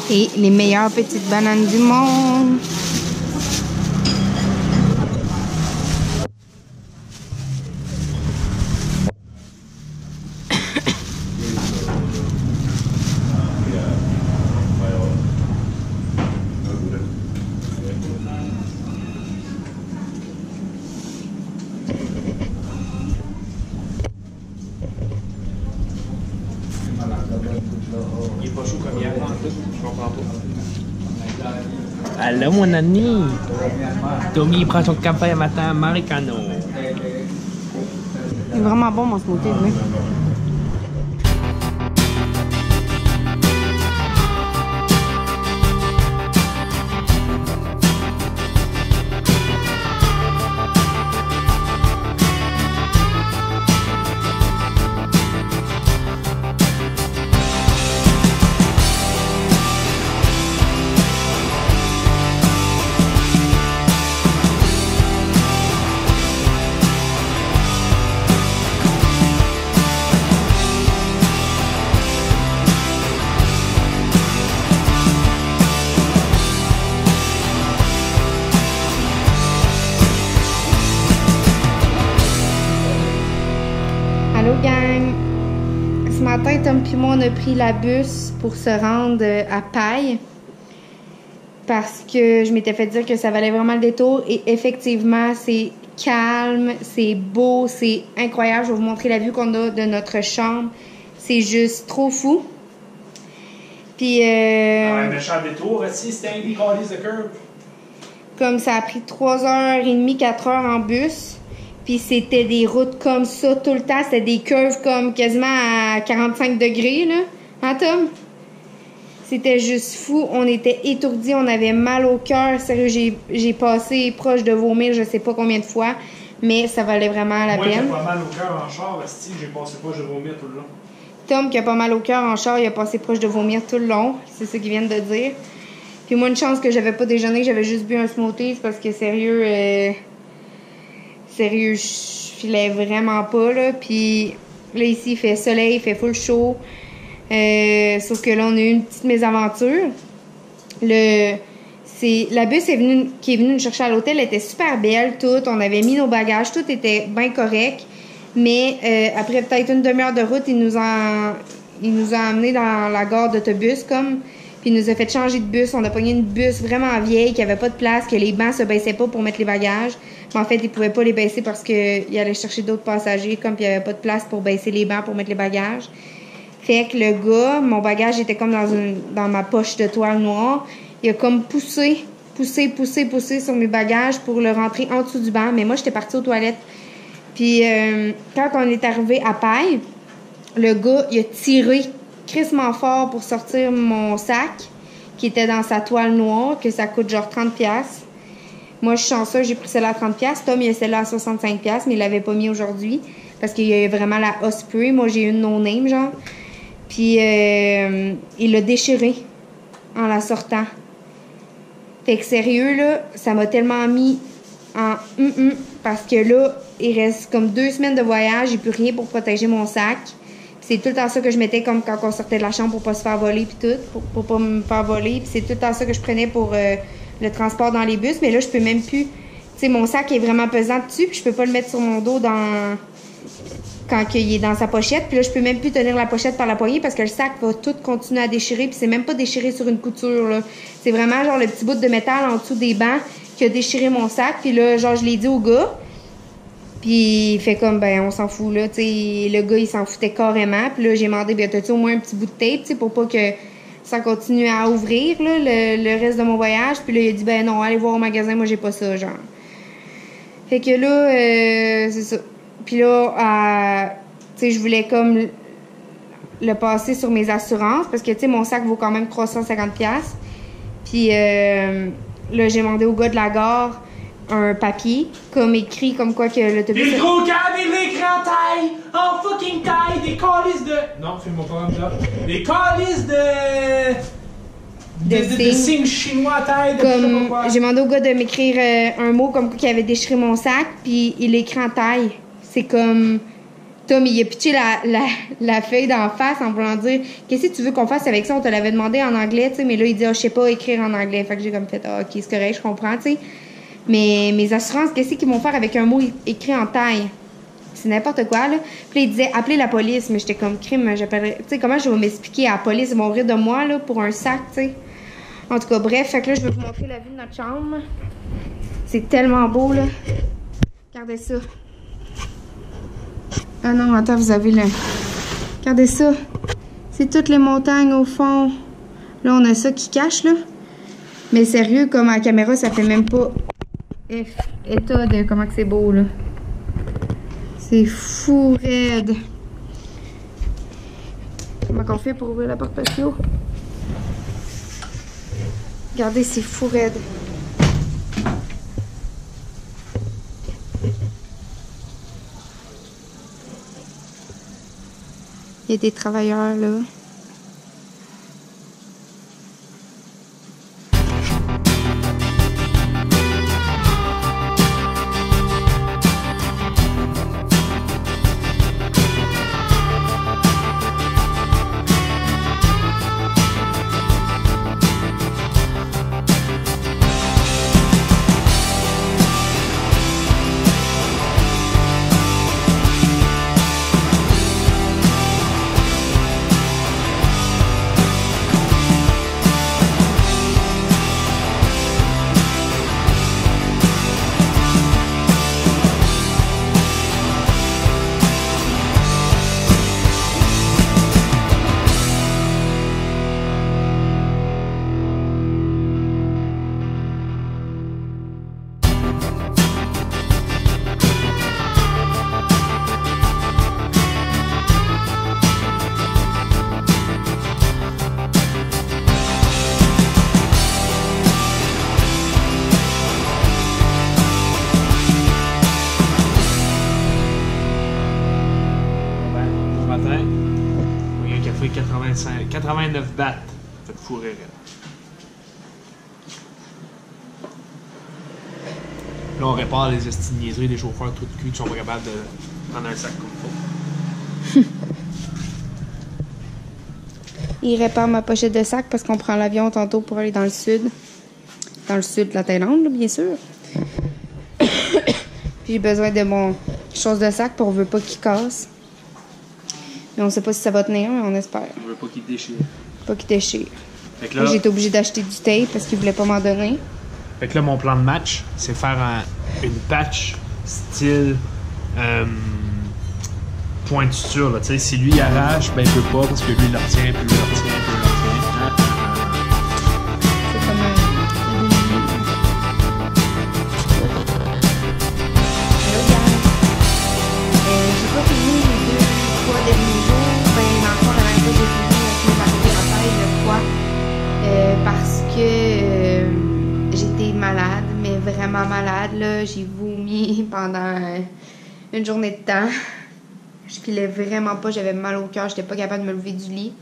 Et les meilleures petites bananes du monde. Il est pas chaud comme hier, en tout. Je comprends pas. Allô, mon ami. Tommy, il prend son café matin americano. C'est vraiment bon, mon smoothie, oui. Allô gang! Ce matin, Tom et moi, on a pris la bus pour se rendre à Paille. Parce que je m'étais fait dire que ça valait vraiment le détour. Et effectivement, c'est calme, c'est beau, c'est incroyable. Je vais vous montrer la vue qu'on a de notre chambre. C'est juste trop fou. Puis Un méchant détour, si c'était un calice de curve. comme ça a pris 3h30, 4h en bus. Puis c'était des routes comme ça tout le temps. C'était des curves comme quasiment à 45 degrés, là. Hein, Tom? C'était juste fou. On était étourdis. On avait mal au cœur. Sérieux, j'ai passé proche de vomir je sais pas combien de fois. Mais ça valait vraiment la Moi, peine. j'ai pas mal au cœur en char, j'ai passé proche de vomir tout le long. Tom, qui a pas mal au cœur en char, il a passé proche de vomir tout le long. C'est ce qu'ils viennent de dire. Puis moi, une chance que j'avais pas déjeuné, que j'avais juste bu un smoothie. C'est parce que sérieux... Sérieux, je filais vraiment pas, là. Puis là, ici, il fait soleil, il fait full chaud. Sauf que là, on a eu une petite mésaventure. La bus qui est venue nous chercher à l'hôtel était super belle, toute. On avait mis nos bagages, tout était bien correct. Mais après peut-être une demi-heure de route, il nous a amenés dans la gare d'autobus, comme... Puis il nous a fait changer de bus. On a pogné une bus vraiment vieille, qui avait pas de place, que les bancs se baissaient pas pour mettre les bagages. Mais en fait, ils pouvaient pas les baisser parce qu'il allait chercher d'autres passagers, comme puis il y avait pas de place pour baisser les bancs pour mettre les bagages. Fait que le gars, mon bagage était comme dans ma poche de toile noire. Il a comme poussé sur mes bagages pour le rentrer en dessous du banc. Mais moi, j'étais partie aux toilettes. Puis quand on est arrivé à Paille, le gars, il a tiré crissement fort pour sortir mon sac qui était dans sa toile noire, que ça coûte genre 30$. Moi, je suis chanceuse, j'ai pris celle-là à 30$. Tom, il a celle-là à 65$, mais il l'avait pas mis aujourd'hui parce qu'il y a vraiment la Osprey. Moi, j'ai une no-name, genre. Puis, il l'a déchiré en la sortant. Fait que sérieux, là, ça m'a tellement mis en parce que là, il reste comme 2 semaines de voyage, j'ai plus rien pour protéger mon sac. C'est tout le temps ça que je mettais comme quand on sortait de la chambre pour pas se faire voler puis tout, pour pas me faire voler. Puis c'est tout le temps ça que je prenais pour le transport dans les bus. Mais là, je peux même plus... Tu sais, mon sac est vraiment pesant dessus puis je peux pas le mettre sur mon dos quand il est dans sa pochette. Puis là, je peux même plus tenir la pochette par la poignée parce que le sac va tout continuer à déchirer. Puis c'est même pas déchiré sur une couture, là. C'est vraiment genre le petit bout de métal en dessous des bancs qui a déchiré mon sac. Puis là, genre, je l'ai dit au gars. Puis il fait comme, ben, on s'en fout, là, tu sais. Le gars, il s'en foutait carrément. Puis là, j'ai demandé, ben, t'as-tu au moins un petit bout de tape, tu sais, pour pas que ça continue à ouvrir, là, le reste de mon voyage. Puis là, il a dit, ben non, allez voir au magasin, moi, j'ai pas ça, genre. Fait que là, c'est ça. Puis là, tu sais, je voulais comme le passer sur mes assurances parce que, tu sais, mon sac vaut quand même 350$. Puis là, j'ai demandé au gars de la gare un papier, comme écrit, comme quoi que l'autobus... Des gros câbles et des l'écran taille, en fucking taille, des calices de... Non, fais-moi pas comme ça. Des calices de signes chinois taille, de comme j'ai demandé au gars de m'écrire un mot comme quoi qu'il avait déchiré mon sac, puis il écrit en taille. C'est comme Tom, il a pitché la feuille d'en face en voulant dire qu'est-ce que tu veux qu'on fasse avec ça? On te l'avait demandé en anglais, tu sais, mais là, il dit, je sais pas écrire en anglais. Fait que j'ai comme fait, ok, c'est correct, je comprends, tu sais. Mais mes assurances, qu'est-ce qu'ils vont faire avec un mot écrit en taille? C'est n'importe quoi, là. Puis là, il disait, appelez la police, mais j'étais comme crime, j'appellerais. Tu sais, comment je vais m'expliquer à la police? Ils vont rire de moi, là, pour un sac, tu sais. En tout cas, bref, fait que là, je vais vous montrer la vue de notre chambre. C'est tellement beau, là. Regardez ça. Ah non, attends, vous avez le... Regardez ça. C'est toutes les montagnes au fond. Là, on a ça qui cache, là. Mais sérieux, comme à la caméra, ça fait même pas état de comment que c'est beau, là. C'est fou raide. Comment qu'on fait pour ouvrir la porte patio? Regardez, c'est fou raide. Il y a des travailleurs là. Il y a un café 89 bahts. Fait que fourrer. Là, on répare les niaiseries des chauffeurs tout de cul qui sont pas capables de prendre un sac comme il faut. Il répare ma pochette de sac parce qu'on prend l'avion tantôt pour aller dans le sud. Dans le sud de la Thaïlande, là, bien sûr. Puis j'ai besoin de mon chose de sac pour on veut pas qu'il casse. Mais on sait pas si ça va tenir, mais on espère. On veut pas qu'il déchire. Pas qu'il déchire. Fait que là, j'ai été obligée d'acheter du tape parce qu'il voulait pas m'en donner. Fait que là, mon plan de match, c'est faire une patch style point de suture. Là. Si lui il arrache, ben il peut pas parce que lui il le retient, puis lui il le retient, puis lui il le retient. C'est comme un... J'ai pas fini les 2-3 derniers jours. Ben, dans le fond, la même fois, j'ai fini la arrivée en taille 9 fois. Parce que j'étais malade, mais vraiment malade. Là. J'ai vomi pendant une journée de temps. Je filais vraiment pas, j'avais mal au cœur, j'étais pas capable de me lever du lit.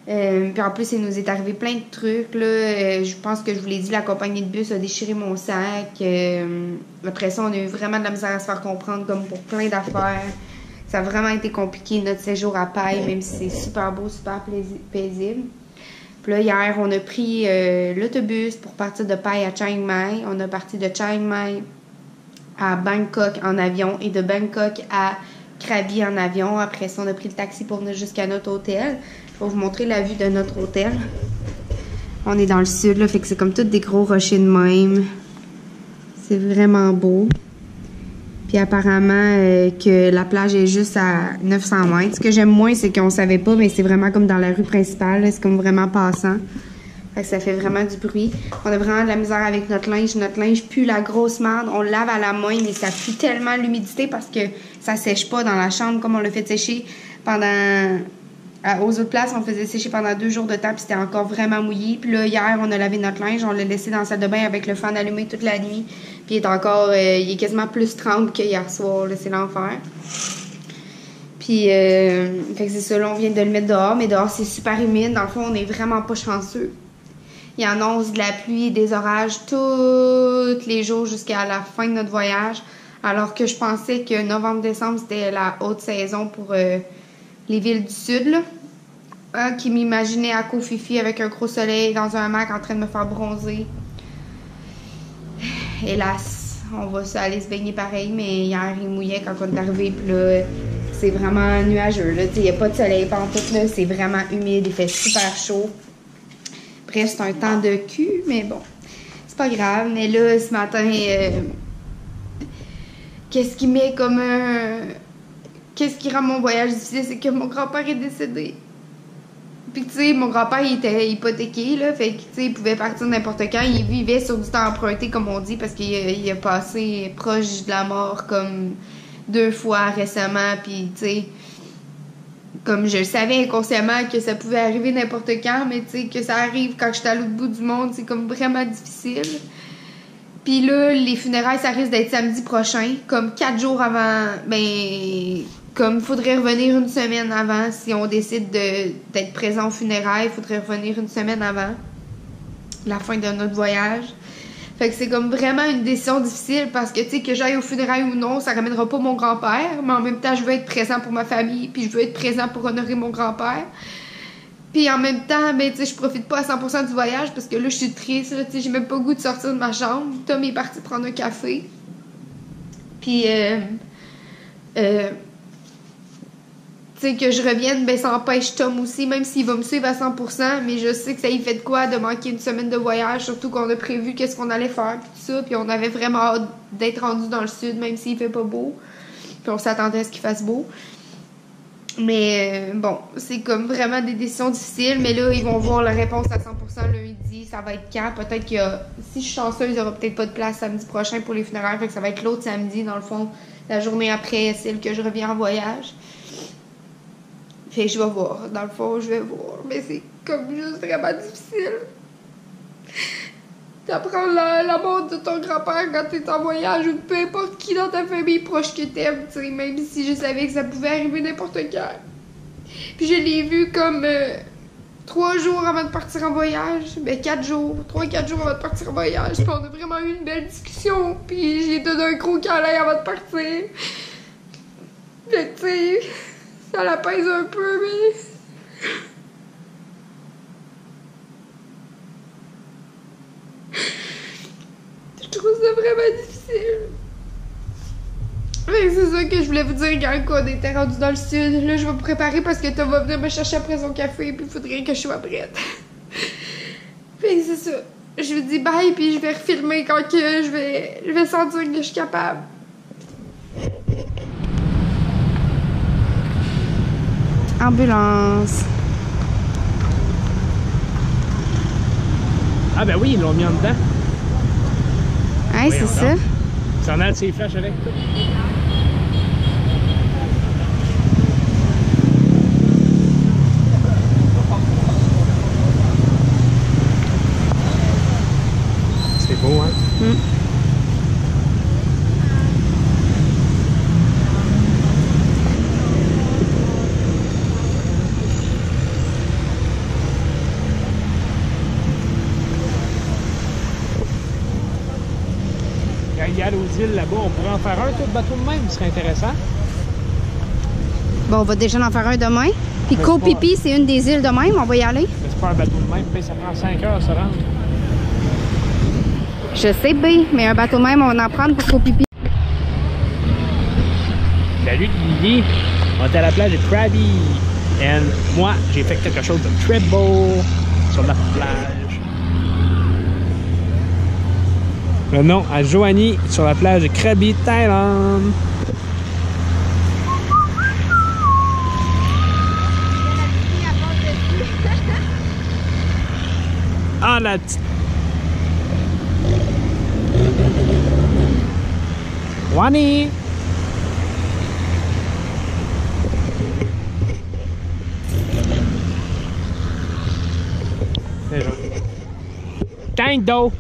Puis en plus, il nous est arrivé plein de trucs. Là. Je pense que je vous l'ai dit, la compagnie de bus a déchiré mon sac. Après ça, on a eu vraiment de la misère à se faire comprendre, comme pour plein d'affaires. Ça a vraiment été compliqué, notre séjour à Pai, même si c'est super beau, super paisible. Puis là, hier, on a pris l'autobus pour partir de Pai à Chiang Mai. On a parti de Chiang Mai à Bangkok en avion et de Bangkok à Krabi en avion. Après ça, on a pris le taxi pour venir jusqu'à notre hôtel. Je vais vous montrer la vue de notre hôtel. On est dans le sud, là, fait que c'est comme tous des gros rochers de même. C'est vraiment beau. Puis apparemment que la plage est juste à 900 mètres. Ce que j'aime moins, c'est qu'on savait pas, mais c'est vraiment comme dans la rue principale. C'est comme vraiment passant. Fait que ça fait vraiment du bruit. On a vraiment de la misère avec notre linge. Notre linge pue la grosse merde. On le lave à la main, mais ça pue tellement l'humidité parce que ça sèche pas dans la chambre comme on l'a fait sécher pendant... aux autres places, on le faisait sécher pendant 2 jours de temps, puis c'était encore vraiment mouillé. Puis là, hier, on a lavé notre linge, on l'a laissé dans la salle de bain avec le fan allumé toute la nuit. Puis il est encore... il est quasiment plus 30 qu'hier soir, là, c'est l'enfer. Puis, fait que c'est ça, là, on vient de le mettre dehors, mais dehors, c'est super humide. Dans le fond, on est vraiment pas chanceux. Il annonce de la pluie et des orages tous les jours jusqu'à la fin de notre voyage. Alors que je pensais que novembre-décembre, c'était la haute saison pour les villes du sud, là. Qui m'imaginait à Koh-Phi-Phi avec un gros soleil dans un hamac en train de me faire bronzer. Hélas, on va aller se baigner pareil, mais hier, il mouillait quand on est arrivé. Puis là, c'est vraiment nuageux. Il n'y a pas de soleil pantoute, là. C'est vraiment humide. Il fait super chaud. Bref, c'est un temps de cul, mais bon. C'est pas grave. Mais là, ce matin, qu'est-ce qui met comme un... Qu'est-ce qui rend mon voyage difficile? C'est que mon grand-père est décédé. Puis, tu sais, mon grand-père, il était hypothéqué, là. Fait que, tu sais, il pouvait partir n'importe quand. Il vivait sur du temps emprunté, comme on dit, parce qu'il a passé proche de la mort, comme 2 fois récemment. Puis, tu sais, comme je le savais inconsciemment que ça pouvait arriver n'importe quand, mais, tu sais, que ça arrive quand j'étais à l'autre bout du monde, c'est comme vraiment difficile. Puis là, les funérailles, ça risque d'être samedi prochain, comme 4 jours avant. Ben, comme il faudrait revenir une semaine avant. Si on décide d'être présent aux funérailles, il faudrait revenir une semaine avant la fin de notre voyage. Fait que c'est comme vraiment une décision difficile parce que, tu sais, que j'aille aux funérailles ou non, ça ramènera pas mon grand-père. Mais en même temps, je veux être présent pour ma famille, puis je veux être présent pour honorer mon grand-père. Puis en même temps, ben, tu sais, je profite pas à 100% du voyage parce que là, je suis triste, tu sais, j'ai même pas le goût de sortir de ma chambre. Tom est parti prendre un café. Puis, tu sais, que je revienne, ben, ça empêche Tom aussi, même s'il va me suivre à 100%, mais je sais que ça y fait de quoi de manquer une semaine de voyage, surtout qu'on a prévu qu'est-ce qu'on allait faire, puis tout ça, puis on avait vraiment hâte d'être rendu dans le sud, même s'il fait pas beau, puis on s'attendait à ce qu'il fasse beau. Mais bon, c'est comme vraiment des décisions difficiles, mais là, ils vont voir la réponse à 100% lundi, ça va être quand, peut-être qu'il y a, si je suis chanceuse, il y aura peut-être pas de place samedi prochain pour les funérailles, fait que ça va être l'autre samedi, dans le fond, la journée après celle que je reviens en voyage. Fait que je vais voir. Dans le fond, je vais voir. Mais c'est comme juste vraiment difficile d'apprendre la mort de ton grand-père quand t'es en voyage ou de peu importe qui dans ta famille proche que t'aimes, tu sais, même si je savais que ça pouvait arriver n'importe quand. Puis je l'ai vu comme 3 jours avant de partir en voyage. Ben 4 jours. 3-4 jours avant de partir en voyage. Puis on a vraiment eu une belle discussion. Puis j'ai donné un gros câlin avant de partir. Fait que tu sais... Ça la pèse un peu, mais... Je trouve ça vraiment difficile. Mais c'est ça que je voulais vous dire quand on était rendu dans le sud. Là, je vais me préparer parce que Tom va venir me chercher après son café, puis il faudrait que je sois prête. Fait que c'est ça. Je vous dis bye, puis je vais refilmer quand que je vais sentir que je suis capable. Ambulance. Ah ben oui, ils l'ont mis en dedans. Hein, c'est ça? Ça en a de ses flashs avec tout. C'est beau, hein? Mm. Aux îles là-bas, on pourrait en faire un, tout le bateau de même, ce serait intéressant. Bon, on va déjà en faire un demain. Puis Koh-Phi-Phi, c'est une des îles de même, on va y aller. Mais c'est pas un bateau de même, ça prend 5 heures à se rendre. Je sais, B, mais un bateau de même, on va en prendre pour Koh-Phi-Phi. Salut Lily, on est à la plage de Krabi. Et moi, j'ai fait quelque chose de très beau sur la plage. Le nom à Joanie sur la plage de Krabi, Thaïlande. Ah la petite. Joanie. Tank d'eau.